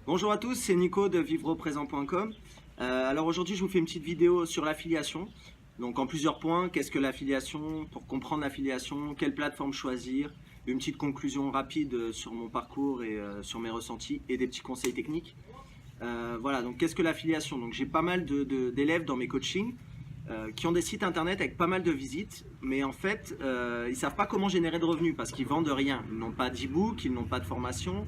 Bonjour à tous, c'est Nico de vivreauprésent.com. Alors aujourd'hui, je vous fais une petite vidéo sur l'affiliation. Donc en plusieurs points, qu'est-ce que l'affiliation? Pour comprendre l'affiliation, quelle plateforme choisir? Une petite conclusion rapide sur mon parcours et sur mes ressentis et des petits conseils techniques. Voilà, donc qu'est-ce que l'affiliation? Donc j'ai pas mal d'élèves dans mes coachings qui ont des sites internet avec pas mal de visites, mais en fait, ils savent pas comment générer de revenus parce qu'ils vendent rien. Ils n'ont pas d'e-book, ils n'ont pas de formation.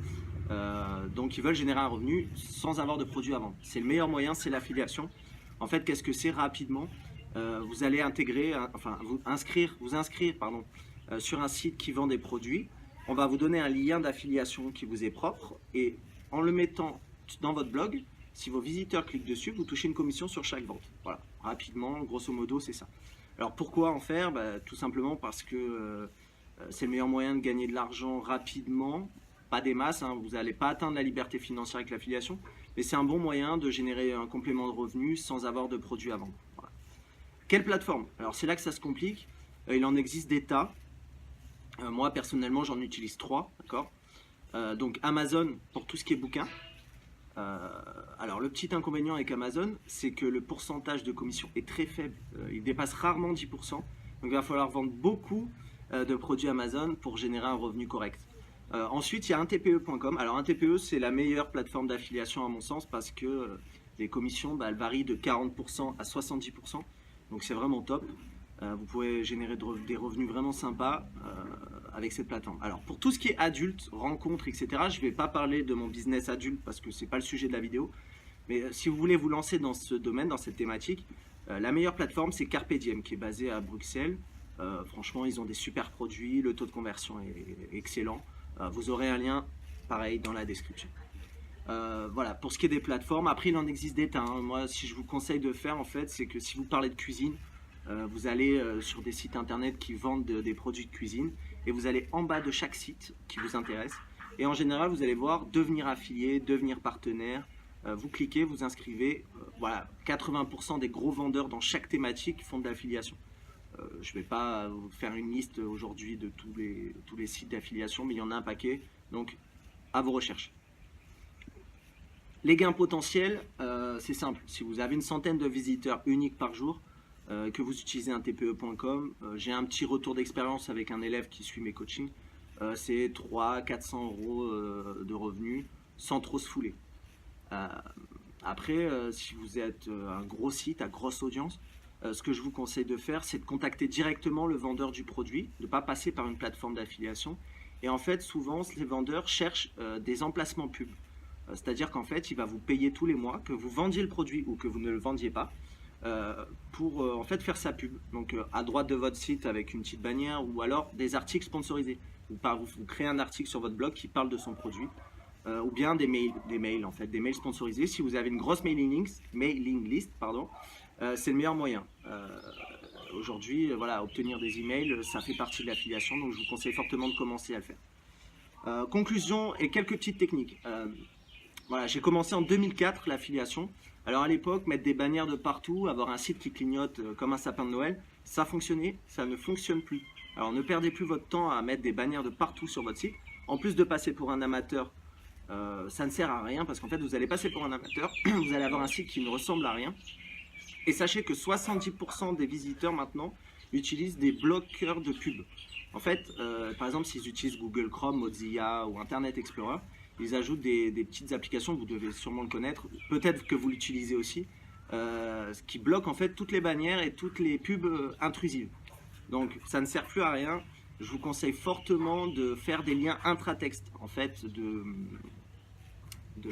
Donc ils veulent générer un revenu sans avoir de produit à vendre. C'est le meilleur moyen, c'est l'affiliation. En fait, qu'est-ce que c'est rapidement? Vous allez intégrer, vous inscrire sur un site qui vend des produits. On va vous donner un lien d'affiliation qui vous est propre et en le mettant dans votre blog, si vos visiteurs cliquent dessus, vous touchez une commission sur chaque vente. Voilà, rapidement, grosso modo, c'est ça. Alors pourquoi en faire? Tout simplement parce que c'est le meilleur moyen de gagner de l'argent rapidement. Pas des masses, hein, vous n'allez pas atteindre la liberté financière avec l'affiliation, mais c'est un bon moyen de générer un complément de revenus sans avoir de produits à vendre. Voilà. Quelle plateforme? Alors c'est là que ça se complique. Il en existe des tas. Moi personnellement j'en utilise 3, d'accord. Donc Amazon pour tout ce qui est bouquin. Alors le petit inconvénient avec Amazon, c'est que le pourcentage de commission est très faible. Il dépasse rarement 10%. Donc il va falloir vendre beaucoup de produits Amazon pour générer un revenu correct. Ensuite, il y a untpe.com. Alors, untpe, c'est la meilleure plateforme d'affiliation à mon sens parce que les commissions, elles varient de 40% à 70%. Donc, c'est vraiment top. Vous pouvez générer des revenus vraiment sympas avec cette plateforme. Alors, pour tout ce qui est adulte, rencontres, etc., je ne vais pas parler de mon business adulte parce que ce n'est pas le sujet de la vidéo. Mais si vous voulez vous lancer dans ce domaine, dans cette thématique, la meilleure plateforme, c'est Carpe Diem, qui est basée à Bruxelles. Franchement, ils ont des super produits. Le taux de conversion est excellent. Vous aurez un lien pareil dans la description. Voilà, pour ce qui est des plateformes, après il en existe des tas. Hein. Moi, si je vous conseille de faire, en fait, c'est que si vous parlez de cuisine, vous allez sur des sites internet qui vendent des produits de cuisine et vous allez en bas de chaque site qui vous intéresse. Et en général, vous allez voir devenir affilié, devenir partenaire. Vous cliquez, vous inscrivez. Voilà, 80% des gros vendeurs dans chaque thématique font de l'affiliation. Je ne vais pas vous faire une liste aujourd'hui de tous les sites d'affiliation, mais il y en a un paquet, donc à vos recherches. Les gains potentiels, c'est simple. Si vous avez une centaine de visiteurs uniques par jour, que vous utilisez untpe.com, j'ai un petit retour d'expérience avec un élève qui suit mes coachings, c'est 300-400 euros de revenus sans trop se fouler. Après, si vous êtes un gros site à grosse audience, ce que je vous conseille de faire, c'est de contacter directement le vendeur du produit, de ne pas passer par une plateforme d'affiliation. Et en fait, souvent, les vendeurs cherchent des emplacements pubs. C'est-à-dire qu'en fait, il va vous payer tous les mois, que vous vendiez le produit ou que vous ne le vendiez pas, pour en fait faire sa pub. Donc à droite de votre site avec une petite bannière ou alors des articles sponsorisés. Vous créez un article sur votre blog qui parle de son produit. Ou bien des mails en fait, des mails sponsorisés. Si vous avez une grosse mailing list, c'est le meilleur moyen. Aujourd'hui, voilà, obtenir des emails, ça fait partie de l'affiliation, donc je vous conseille fortement de commencer à le faire. Conclusion et quelques petites techniques. Voilà, j'ai commencé en 2004 l'affiliation. Alors à l'époque, mettre des bannières de partout, avoir un site qui clignote comme un sapin de Noël, ça fonctionnait, ça ne fonctionne plus. Alors ne perdez plus votre temps à mettre des bannières de partout sur votre site. En plus de passer pour un amateur, ça ne sert à rien parce qu'en fait vous allez passer pour un amateur, vous allez avoir un site qui ne ressemble à rien. Et sachez que 70% des visiteurs maintenant utilisent des bloqueurs de pub. En fait, par exemple, s'ils utilisent Google Chrome, Mozilla ou Internet Explorer, ils ajoutent des petites applications, vous devez sûrement le connaître, peut-être que vous l'utilisez aussi, ce qui bloque en fait toutes les bannières et toutes les pubs intrusives. Donc ça ne sert plus à rien. Je vous conseille fortement de faire des liens intratextes, en fait, de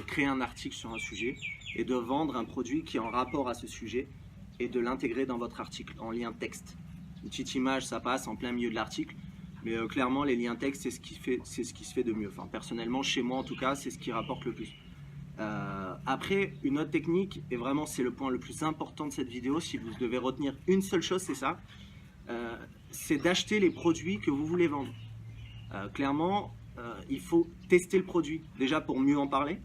créer un article sur un sujet et de vendre un produit qui est en rapport à ce sujet et de l'intégrer dans votre article en lien texte. Une petite image, ça passe en plein milieu de l'article, mais clairement les liens texte, c'est ce qui se fait de mieux. Enfin, personnellement, chez moi en tout cas, c'est ce qui rapporte le plus. Après, une autre technique, et vraiment c'est le point le plus important de cette vidéo, si vous devez retenir une seule chose, c'est ça, c'est d'acheter les produits que vous voulez vendre. Clairement, il faut tester le produit, déjà pour mieux en parler,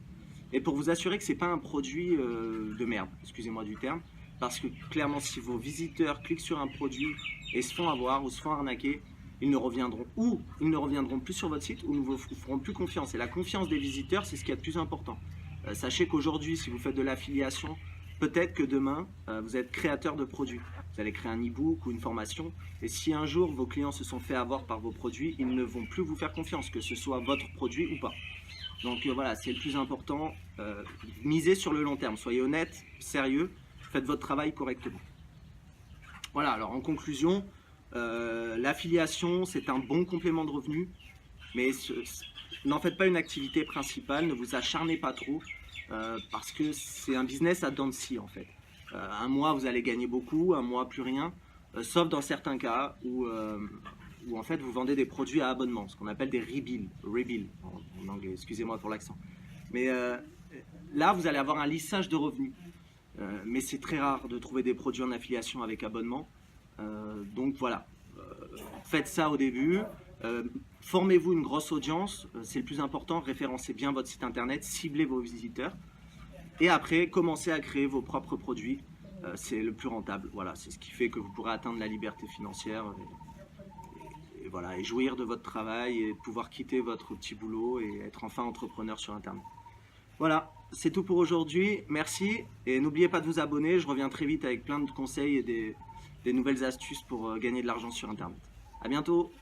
et pour vous assurer que ce n'est pas un produit de merde, excusez-moi du terme, parce que clairement, si vos visiteurs cliquent sur un produit et se font avoir ou se font arnaquer, ils ne reviendront plus sur votre site ou ne vous feront plus confiance. Et la confiance des visiteurs, c'est ce qui est le plus important. Sachez qu'aujourd'hui, si vous faites de l'affiliation, peut-être que demain, vous êtes créateur de produits. Vous allez créer un e-book ou une formation. Et si un jour, vos clients se sont fait avoir par vos produits, ils ne vont plus vous faire confiance, que ce soit votre produit ou pas. Donc voilà, c'est le plus important. Misez sur le long terme. Soyez honnête, sérieux, faites votre travail correctement. Voilà, alors en conclusion, l'affiliation, c'est un bon complément de revenu, mais n'en faites pas une activité principale, ne vous acharnez pas trop, parce que c'est un business à dents de scie en fait. Un mois, vous allez gagner beaucoup, un mois, plus rien, sauf dans certains cas où en fait vous vendez des produits à abonnement, ce qu'on appelle des rebill en anglais, excusez-moi pour l'accent. Mais là, vous allez avoir un lissage de revenus. Mais c'est très rare de trouver des produits en affiliation avec abonnement. Donc voilà, faites ça au début. Formez-vous une grosse audience, c'est le plus important. Référencez bien votre site internet, ciblez vos visiteurs. Et après, commencez à créer vos propres produits. C'est le plus rentable. Voilà, c'est ce qui fait que vous pourrez atteindre la liberté financière. Et voilà, et jouir de votre travail et pouvoir quitter votre petit boulot et être enfin entrepreneur sur internet. Voilà, c'est tout pour aujourd'hui. Merci et n'oubliez pas de vous abonner. Je reviens très vite avec plein de conseils et des nouvelles astuces pour gagner de l'argent sur internet. À bientôt.